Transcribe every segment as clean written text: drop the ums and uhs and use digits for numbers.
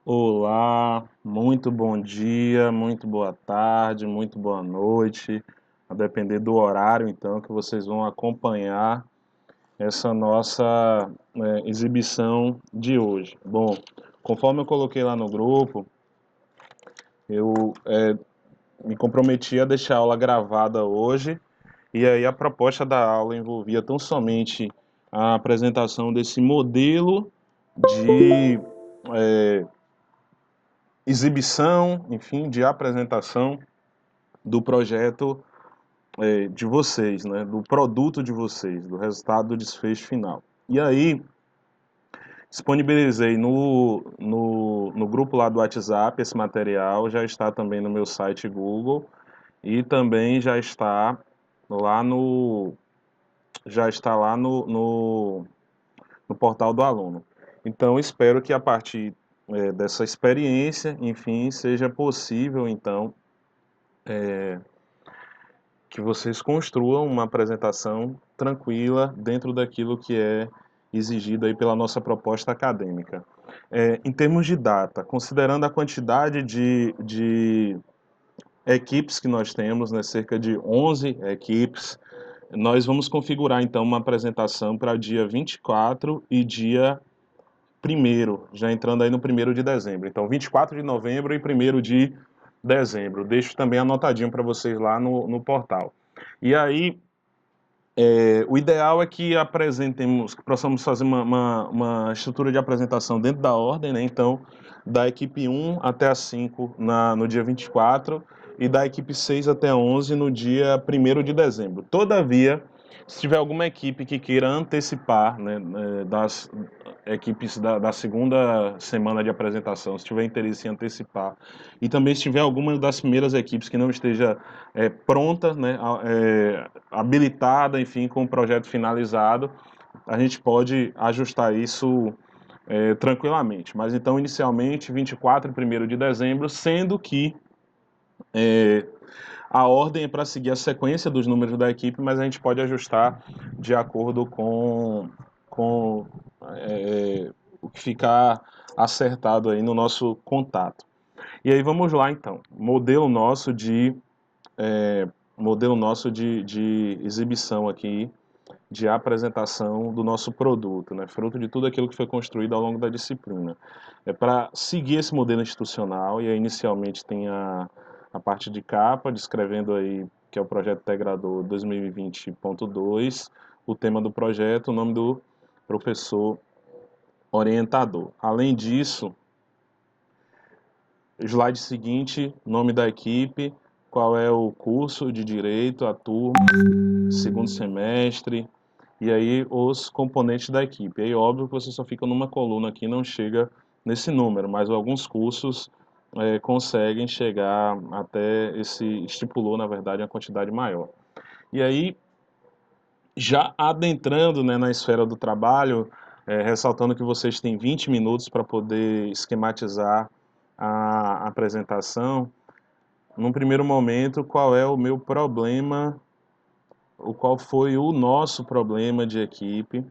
Olá, muito bom dia, muito boa tarde, muito boa noite, a depender do horário então que vocês vão acompanhar essa nossa exibição de hoje. Bom, conforme eu coloquei lá no grupo, eu me comprometi a deixar a aula gravada hoje, e aí a proposta da aula envolvia tão somente a apresentação desse modelo de exibição, enfim, de apresentação do projeto de vocês, né, do produto de vocês, do resultado do desfecho final. E aí, disponibilizei no grupo lá do WhatsApp esse material, já está também no meu site Google e também lá no, já está lá no portal do aluno. Então, espero que a partir dessa experiência, enfim, seja possível, então, que vocês construam uma apresentação tranquila dentro daquilo que é exigido aí pela nossa proposta acadêmica. Em termos de data, considerando a quantidade de equipes que nós temos, né, cerca de 11 equipes, nós vamos configurar então uma apresentação para dia 24 e dia 1º, já entrando aí no 1º de dezembro. Então, 24 de novembro e 1º de dezembro. Deixo também anotadinho para vocês lá no portal. E aí, o ideal é que apresentemos, que possamos fazer uma estrutura de apresentação dentro da ordem, né? Então, da equipe 1 até a 5 no dia 24 e da equipe 6 até a 11 no dia 1º de dezembro. Todavia, se tiver alguma equipe que queira antecipar, né, das equipes da segunda semana de apresentação, se tiver interesse em antecipar, e também se tiver alguma das primeiras equipes que não esteja pronta, né, habilitada, enfim, com o projeto finalizado, a gente pode ajustar isso tranquilamente. Mas então, inicialmente, 24 e 1º de dezembro, sendo que a ordem é para seguir a sequência dos números da equipe, mas a gente pode ajustar de acordo com o que ficar acertado aí no nosso contato. E aí vamos lá então. Modelo nosso de exibição aqui, de apresentação do nosso produto, né? Fruto de tudo aquilo que foi construído ao longo da disciplina. É para seguir esse modelo institucional, e aí inicialmente tem a parte de capa, descrevendo aí que é o projeto integrador 2020.2, o tema do projeto, o nome do professor orientador. Além disso, slide seguinte, nome da equipe, qual é o curso de direito, a turma, segundo semestre, e aí os componentes da equipe. Aí óbvio que você só fica numa coluna aqui, não chega nesse número, mas alguns cursos conseguem chegar até estipulou na verdade uma quantidade maior. E aí, já adentrando, né, na esfera do trabalho, ressaltando que vocês têm 20 minutos para poder esquematizar a apresentação, num primeiro momento, qual é o meu problema, o qual foi o nosso problema de equipe,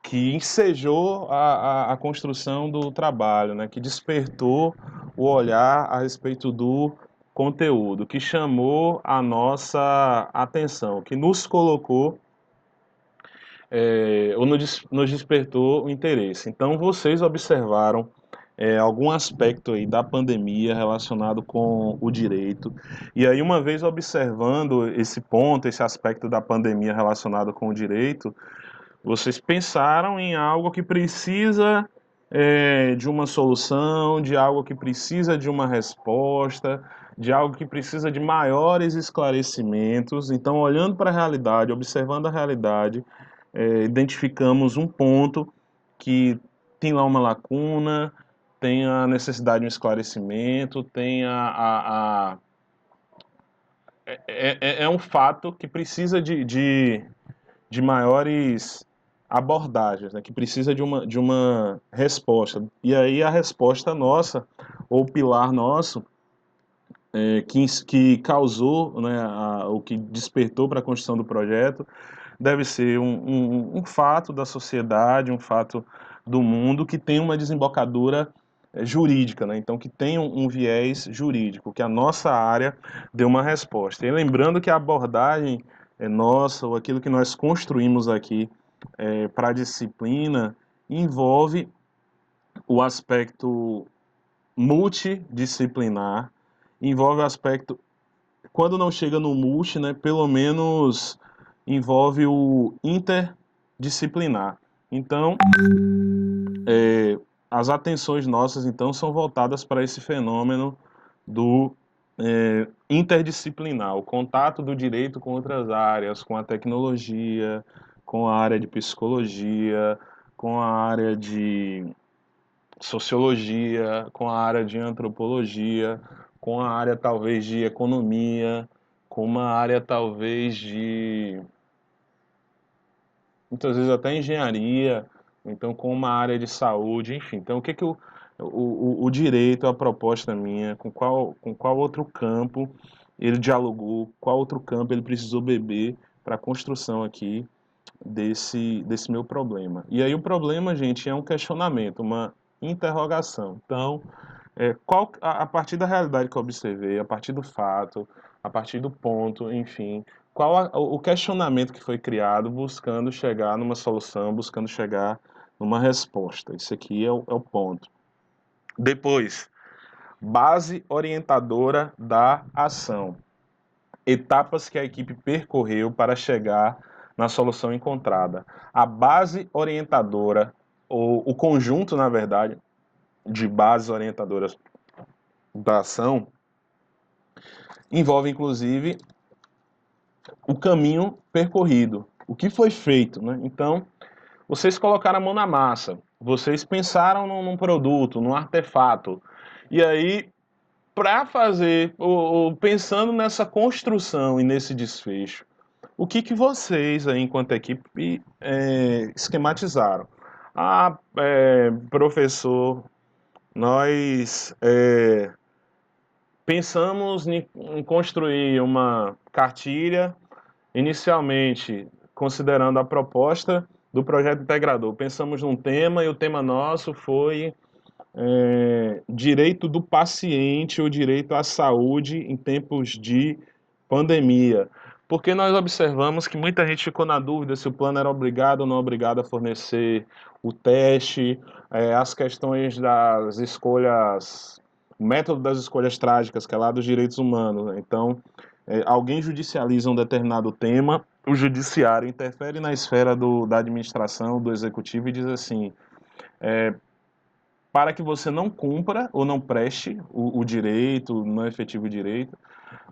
que ensejou a construção do trabalho, né? Que despertou o olhar a respeito do conteúdo, que chamou a nossa atenção, que nos colocou, ou nos despertou o interesse. Então, vocês observaram algum aspecto aí da pandemia relacionado com o direito. E aí, uma vez observando esse ponto, esse aspecto da pandemia relacionado com o direito, vocês pensaram em algo que precisa de uma solução, de algo que precisa de uma resposta, de algo que precisa de maiores esclarecimentos. Então, olhando para a realidade, observando a realidade, identificamos um ponto que tem lá uma lacuna, tem a necessidade de um esclarecimento, tem é um fato que precisa de maiores abordagens, né, que precisa de uma resposta. E aí a resposta nossa, ou o pilar nosso, que causou, né, o que despertou para a construção do projeto, deve ser um fato da sociedade, um fato do mundo que tem uma desembocadura jurídica, né? Então, que tem um viés jurídico, que a nossa área deu uma resposta. E lembrando que a abordagem nossa, ou aquilo que nós construímos aqui para a disciplina, envolve o aspecto multidisciplinar, envolve o aspecto, quando não chega no multi, né, pelo menos envolve o interdisciplinar. Então, as atenções nossas, então, são voltadas para esse fenômeno do interdisciplinar, o contato do direito com outras áreas, com a tecnologia, com a área de psicologia, com a área de sociologia, com a área de antropologia, com a área talvez de economia, com uma área talvez de muitas vezes até engenharia, então com uma área de saúde, enfim. Então, o que que o direito, a proposta minha, com qual outro campo ele dialogou, qual outro campo ele precisou beber para a construção aqui desse meu problema. E aí o problema, gente, é um questionamento, uma interrogação. Então, a partir da realidade que eu observei, a partir do fato, a partir do ponto, enfim, o questionamento que foi criado buscando chegar numa solução, buscando chegar numa resposta. Isso aqui é o ponto. Depois, base orientadora da ação. Etapas que a equipe percorreu para chegar na solução encontrada. A base orientadora, ou o conjunto, na verdade, de bases orientadoras da ação, envolve inclusive o caminho percorrido, o que foi feito, né? Então, vocês colocaram a mão na massa, vocês pensaram num produto, num artefato, e aí, para fazer, pensando nessa construção e nesse desfecho, o que que vocês, aí, enquanto equipe, esquematizaram? Ah, professor, nós pensamos em construir uma cartilha, inicialmente considerando a proposta do projeto integrador. Pensamos num tema e o tema nosso foi direito do paciente ou direito à saúde em tempos de pandemia. Porque nós observamos que muita gente ficou na dúvida se o plano era obrigado ou não obrigado a fornecer o teste, as questões das escolhas, o método das escolhas trágicas, que é lá dos direitos humanos, né? Então, alguém judicializa um determinado tema, o judiciário interfere na esfera da administração, do executivo e diz assim: para que você não cumpra ou não preste o direito, o não efetivo direito,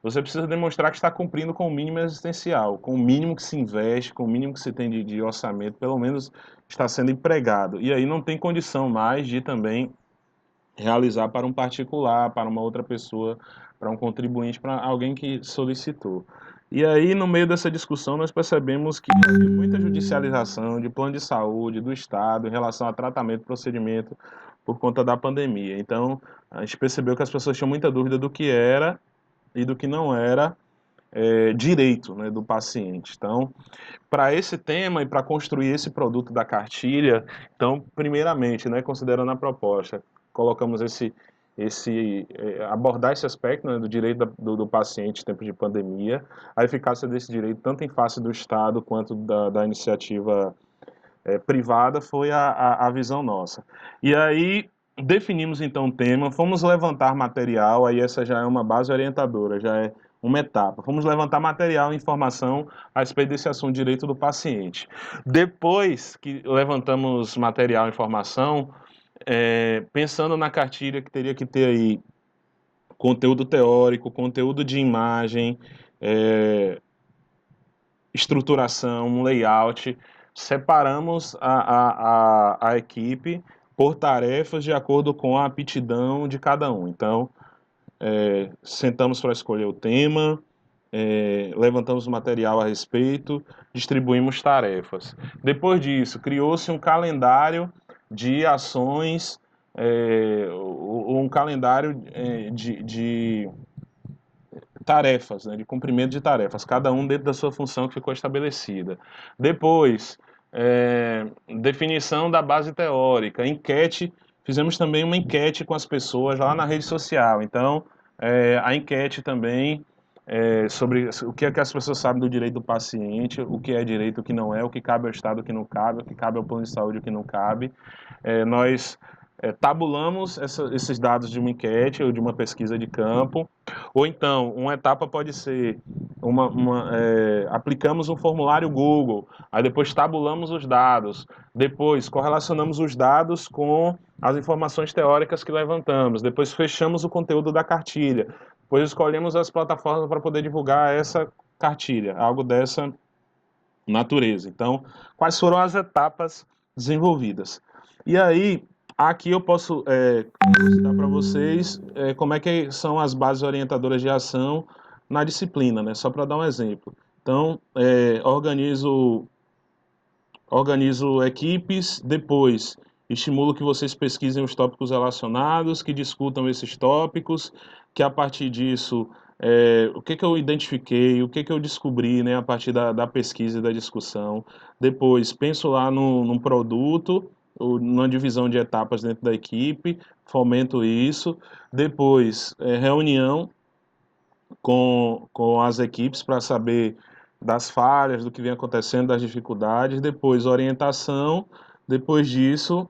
você precisa demonstrar que está cumprindo com o mínimo existencial, com o mínimo que se investe, com o mínimo que se tem de orçamento, pelo menos está sendo empregado. E aí não tem condição mais de também realizar para um particular, para uma outra pessoa, para um contribuinte, para alguém que solicitou. E aí, no meio dessa discussão, nós percebemos que havia muita judicialização de plano de saúde do Estado em relação a tratamento e procedimento por conta da pandemia. Então, a gente percebeu que as pessoas tinham muita dúvida do que era e do que não era direito, né, do paciente. Então, para esse tema e para construir esse produto da cartilha, então, primeiramente, né, considerando a proposta, colocamos abordar esse aspecto, né, do direito do paciente em tempos de pandemia, a eficácia desse direito tanto em face do Estado quanto da iniciativa privada foi a visão nossa. E aí definimos então o tema, fomos levantar material, aí essa já é uma base orientadora, já é uma etapa. Fomos levantar material e informação a respeito desse assunto direito do paciente. Depois que levantamos material e informação, pensando na cartilha que teria que ter aí conteúdo teórico, conteúdo de imagem, estruturação, um layout, separamos a equipe por tarefas de acordo com a aptidão de cada um. Então, sentamos para escolher o tema, levantamos material a respeito, distribuímos tarefas. Depois disso, criou-se um calendário de ações, um calendário de tarefas, né, de cumprimento de tarefas, cada um dentro da sua função que ficou estabelecida. Depois, definição da base teórica, enquete fizemos também uma enquete com as pessoas lá na rede social. Então, a enquete também sobre o que é que as pessoas sabem do direito do paciente, o que é direito, o que não é, o que cabe ao Estado, o que não cabe, o que cabe ao plano de saúde, o que não cabe. Nós tabulamos esses dados de uma enquete ou de uma pesquisa de campo, ou então, uma etapa pode ser, aplicamos um formulário Google, aí depois tabulamos os dados, depois correlacionamos os dados com as informações teóricas que levantamos, depois fechamos o conteúdo da cartilha, depois escolhemos as plataformas para poder divulgar essa cartilha, algo dessa natureza. Então, quais foram as etapas desenvolvidas? E aí, aqui eu posso citar para vocês como é que são as bases orientadoras de ação na disciplina, né? Só para dar um exemplo. Então, organizo equipes, depois estimulo que vocês pesquisem os tópicos relacionados, que discutam esses tópicos, que a partir disso, o que que eu identifiquei, o que que eu descobri, né, a partir da pesquisa e da discussão. Depois, penso lá num produto, ou numa divisão de etapas dentro da equipe, fomento isso. Depois, reunião com as equipes para saber das falhas, do que vem acontecendo, das dificuldades, depois orientação, depois disso,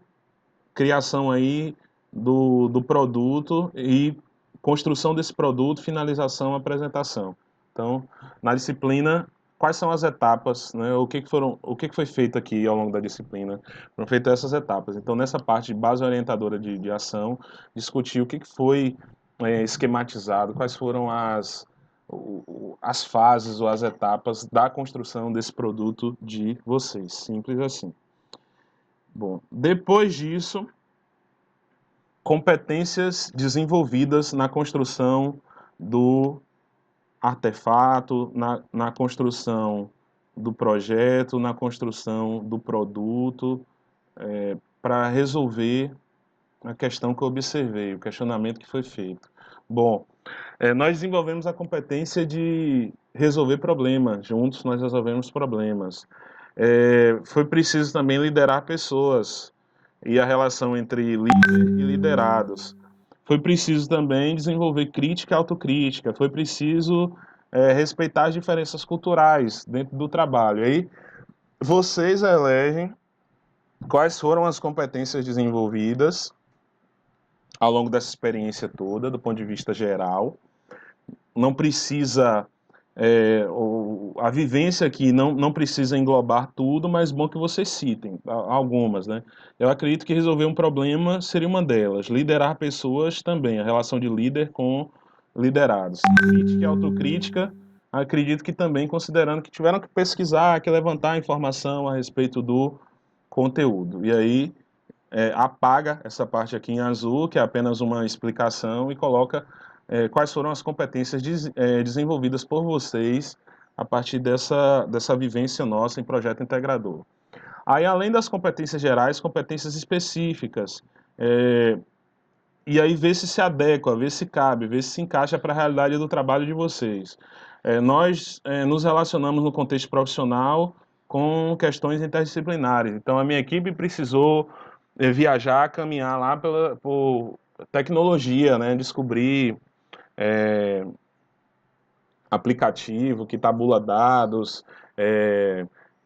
criação aí do produto e construção desse produto, finalização, apresentação. Então, na disciplina, quais são as etapas, né? O que que foi feito aqui ao longo da disciplina? Foram feitas essas etapas. Então, nessa parte de base orientadora de ação, discutir o que que foi esquematizado, quais foram as fases ou as etapas da construção desse produto de vocês. Simples assim. Bom, depois disso, competências desenvolvidas na construção do artefato, na construção do projeto, na construção do produto, para resolver a questão que eu observei, o questionamento que foi feito. Bom, nós desenvolvemos a competência de resolver problemas, juntos nós resolvemos problemas. Foi preciso também liderar pessoas e a relação entre líder e liderados. Foi preciso também desenvolver crítica e autocrítica, foi preciso respeitar as diferenças culturais dentro do trabalho. Aí vocês elegem quais foram as competências desenvolvidas ao longo dessa experiência toda, do ponto de vista geral. Não precisa a vivência aqui não precisa englobar tudo, mas bom que vocês citem algumas, né? Eu acredito que resolver um problema seria uma delas. Liderar pessoas também, a relação de líder com liderados. Crítica e autocrítica, acredito que também considerando que tiveram que pesquisar, que levantar informação a respeito do conteúdo. E aí apaga essa parte aqui em azul, que é apenas uma explicação, e coloca quais foram as competências desenvolvidas por vocês a partir dessa vivência nossa em projeto integrador. Aí, além das competências gerais, competências específicas. E aí ver se adequa, ver se cabe, ver se encaixa para a realidade do trabalho de vocês. Nós nos relacionamos no contexto profissional com questões interdisciplinares. Então, a minha equipe precisou viajar, caminhar lá por tecnologia, né? Descobrir aplicativo que tabula dados,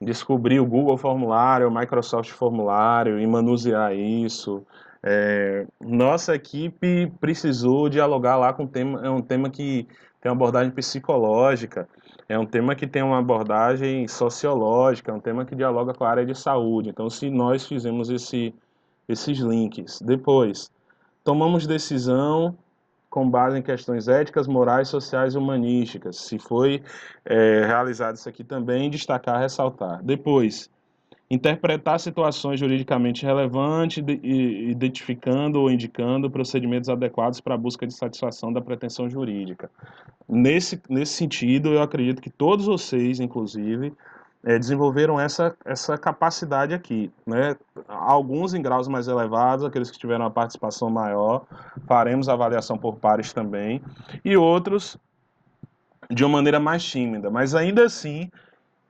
descobrir o Google Formulário, o Microsoft Formulário e manusear isso. Nossa equipe precisou dialogar lá com o tema, é um tema que tem uma abordagem psicológica, é um tema que tem uma abordagem sociológica, é um tema que dialoga com a área de saúde. Então, se nós fizemos esses links. Depois, tomamos decisão com base em questões éticas, morais, sociais e humanísticas. Se foi realizado isso aqui também, destacar, ressaltar. Depois, interpretar situações juridicamente relevantes, identificando ou indicando procedimentos adequados para a busca de satisfação da pretensão jurídica. Nesse sentido, eu acredito que todos vocês, inclusive, desenvolveram essa capacidade aqui, né? Alguns em graus mais elevados, aqueles que tiveram a participação maior, faremos avaliação por pares também, e outros de uma maneira mais tímida, mas ainda assim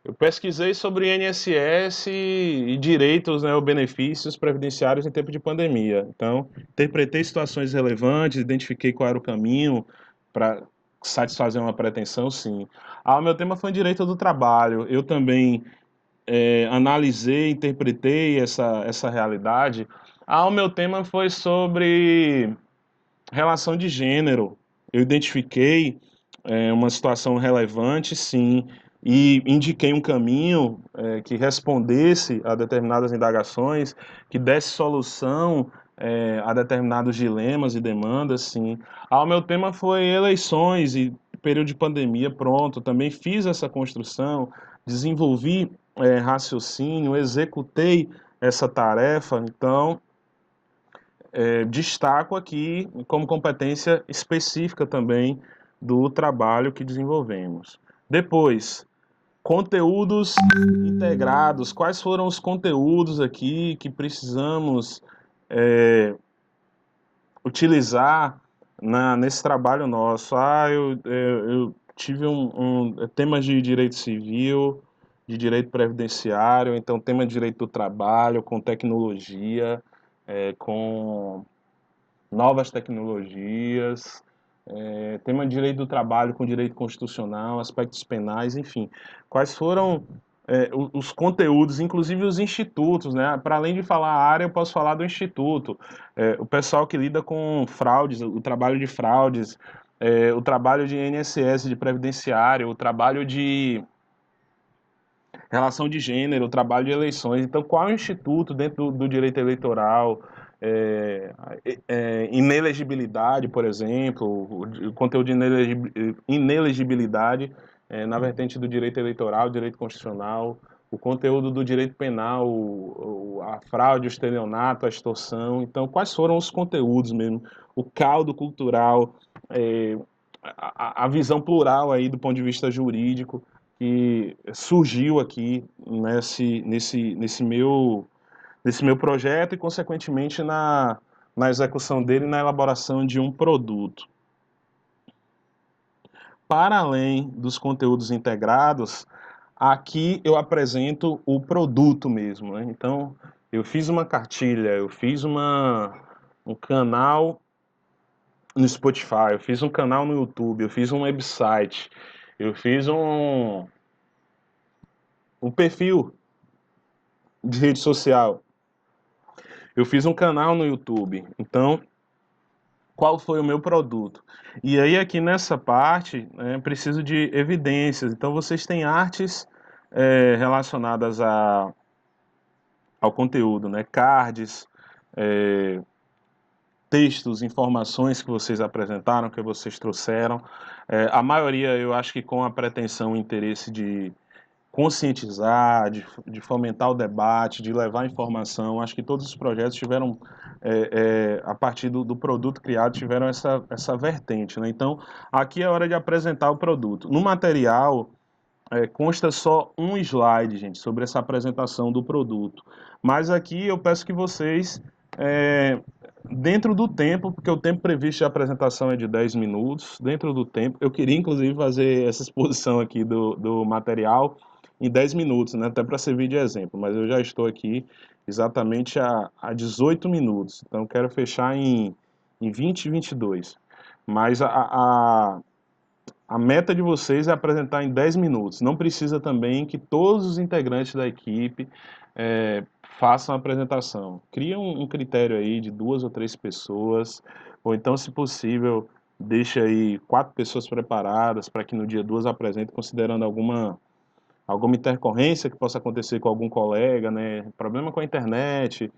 Eu pesquisei sobre INSS e direitos, né, ou benefícios previdenciários em tempo de pandemia. Então, interpretei situações relevantes, identifiquei qual era o caminho para satisfazer uma pretensão, sim. O meu tema foi direito do trabalho. Eu também analisei, interpretei essa realidade. O meu tema foi sobre relação de gênero. Eu identifiquei uma situação relevante, sim, e indiquei um caminho que respondesse a determinadas indagações, que desse solução a determinados dilemas e demandas, sim. O meu tema foi eleições e período de pandemia, pronto. Também fiz essa construção, desenvolvi raciocínio, executei essa tarefa, então destaco aqui como competência específica também do trabalho que desenvolvemos. Depois, conteúdos integrados. Quais foram os conteúdos aqui que precisamos utilizar nesse trabalho nosso? Eu tive temas de direito civil, de direito previdenciário, então tema de direito do trabalho, com tecnologia, com novas tecnologias, tema de direito do trabalho com direito constitucional, aspectos penais, enfim. Quais foram os conteúdos, inclusive os institutos, né? Para além de falar a área, eu posso falar do instituto. O pessoal que lida com fraudes, o trabalho de fraudes, o trabalho de INSS, de previdenciário, o trabalho de relação de gênero, trabalho de eleições. Então, qual é o instituto dentro do direito eleitoral? É, inelegibilidade, por exemplo, o conteúdo de inelegibilidade na vertente do direito eleitoral, direito constitucional, o conteúdo do direito penal, a fraude, o estelionato, a extorsão. Então, quais foram os conteúdos mesmo? O caldo cultural, é, a visão plural aí do ponto de vista jurídico que surgiu aqui nesse meu projeto e, consequentemente, na execução dele e na elaboração de um produto. Para além dos conteúdos integrados, aqui eu apresento o produto mesmo, né? Então, eu fiz uma cartilha, eu fiz um canal no Spotify, eu fiz um canal no YouTube, eu fiz um website, eu fiz um perfil de rede social. Eu fiz um canal no YouTube. Então, qual foi o meu produto? E aí, aqui nessa parte, preciso de evidências. Então, vocês têm artes relacionadas ao conteúdo, né? Cards, é, textos, informações que vocês apresentaram, que vocês trouxeram. A maioria, eu acho que com a pretensão e interesse de conscientizar, de fomentar o debate, de levar informação. Acho que todos os projetos tiveram, a partir do produto criado, tiveram essa vertente, né? Então, aqui é hora de apresentar o produto. No material, consta só um slide, gente, sobre essa apresentação do produto. Mas aqui eu peço que vocês, dentro do tempo, porque o tempo previsto de apresentação é de 10 minutos, dentro do tempo, eu queria inclusive fazer essa exposição aqui do material em 10 minutos, né, até para servir de exemplo, mas eu já estou aqui exatamente a 18 minutos, então eu quero fechar em 20 e 22. Mas a meta de vocês é apresentar em 10 minutos. Não precisa também que todos os integrantes da equipe façam a apresentação. Cria um critério aí de 2 ou 3 pessoas, ou então, se possível, deixa aí 4 pessoas preparadas para que no dia 2 apresentem, considerando alguma intercorrência que possa acontecer com algum colega, né? Problema com a internet,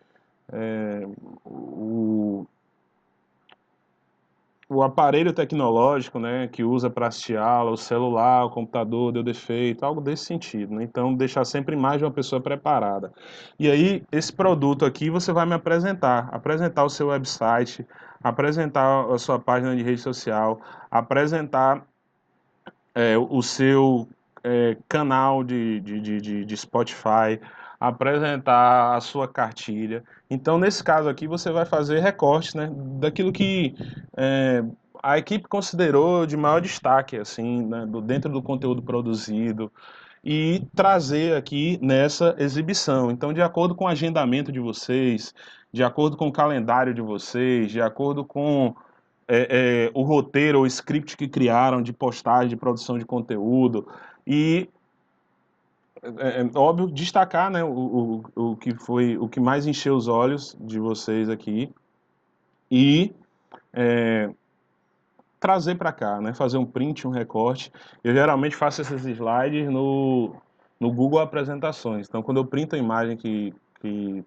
o, o aparelho tecnológico, né, que usa para assistir aula, o celular, o computador deu defeito, algo desse sentido, né? Então, deixar sempre mais de uma pessoa preparada. E aí, esse produto aqui você vai me apresentar o seu website, apresentar a sua página de rede social, apresentar o seu canal de Spotify, apresentar a sua cartilha. Então, nesse caso aqui, você vai fazer recortes, né, daquilo que é, a equipe considerou de maior destaque, assim, né, dentro do conteúdo produzido. e trazer aqui nessa exibição. Então, de acordo com o agendamento de vocês, de acordo com o calendário de vocês, de acordo com o roteiro ou script que criaram de postagem, de produção de conteúdo, e óbvio destacar, né, o que foi o que mais encheu os olhos de vocês aqui e trazer para cá, né? Fazer um print, um recorte. Eu geralmente faço esses slides no Google Apresentações. Então, quando eu printo a imagem que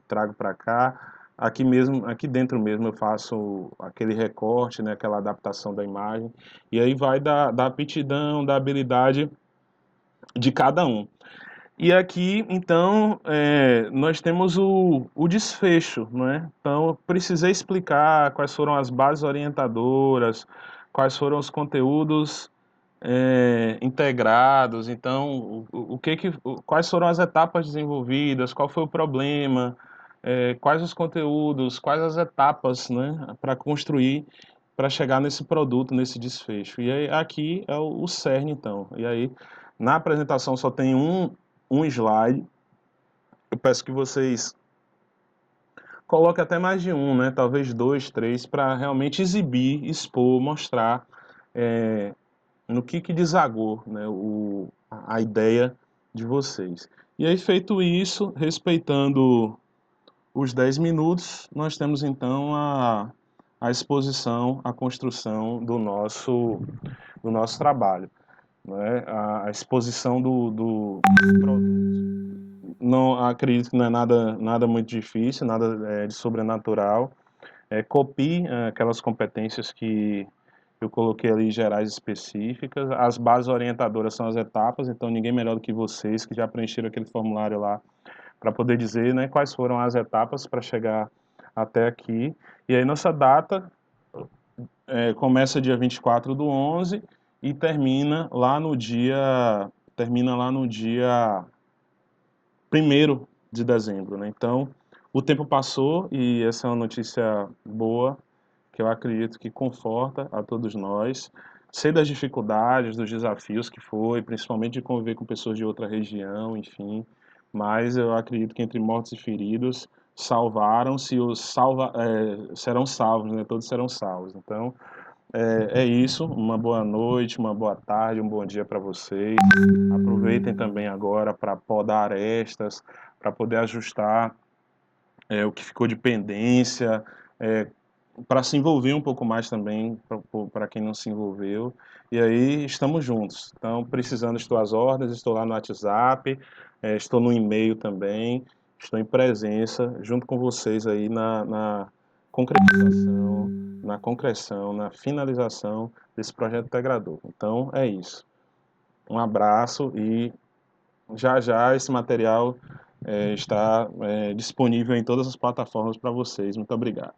trago para cá, aqui mesmo, aqui dentro mesmo eu faço aquele recorte, né? Aquela adaptação da imagem. E aí vai da aptidão, da habilidade de cada um. E aqui, então, nós temos o desfecho, não é? Então, eu precisei explicar quais foram as bases orientadoras, quais foram os conteúdos integrados, então, quais foram as etapas desenvolvidas, qual foi o problema, quais os conteúdos, quais as etapas, né, para construir, para chegar nesse produto, nesse desfecho. E aí, aqui é o cerne, então. E aí, na apresentação só tem um slide. Eu peço que vocês coloquem até mais de um, né? Talvez dois, três, para realmente exibir, expor, mostrar no que desagou, né? A ideia de vocês. E aí, feito isso, respeitando os 10 minutos, nós temos então a exposição, a construção do nosso trabalho, né? A exposição do produto. Não acredito que não é nada muito difícil, nada de sobrenatural. Copie aquelas competências que eu coloquei ali gerais específicas. As bases orientadoras são as etapas, então ninguém melhor do que vocês que já preencheram aquele formulário lá para poder dizer, né, quais foram as etapas para chegar até aqui. E aí nossa data começa dia 24/11 e termina lá no dia 1º de dezembro, né? Então, o tempo passou e essa é uma notícia boa, que eu acredito que conforta a todos nós. Sei das dificuldades, dos desafios que foi, principalmente de conviver com pessoas de outra região, enfim, mas eu acredito que entre mortos e feridos salvaram-se, serão salvos, né? Todos serão salvos. Então, é isso. Uma boa noite, uma boa tarde, um bom dia para vocês. Aproveitem também agora para podar arestas, para poder ajustar o que ficou de pendência, para se envolver um pouco mais também, para quem não se envolveu. E aí estamos juntos. Então, precisando, estou às ordens, estou lá no WhatsApp, estou no e-mail também, estou em presença, junto com vocês aí na concretização, na concreção, na finalização desse projeto integrador. Então, é isso. Um abraço e já já esse material está disponível em todas as plataformas para vocês. Muito obrigado.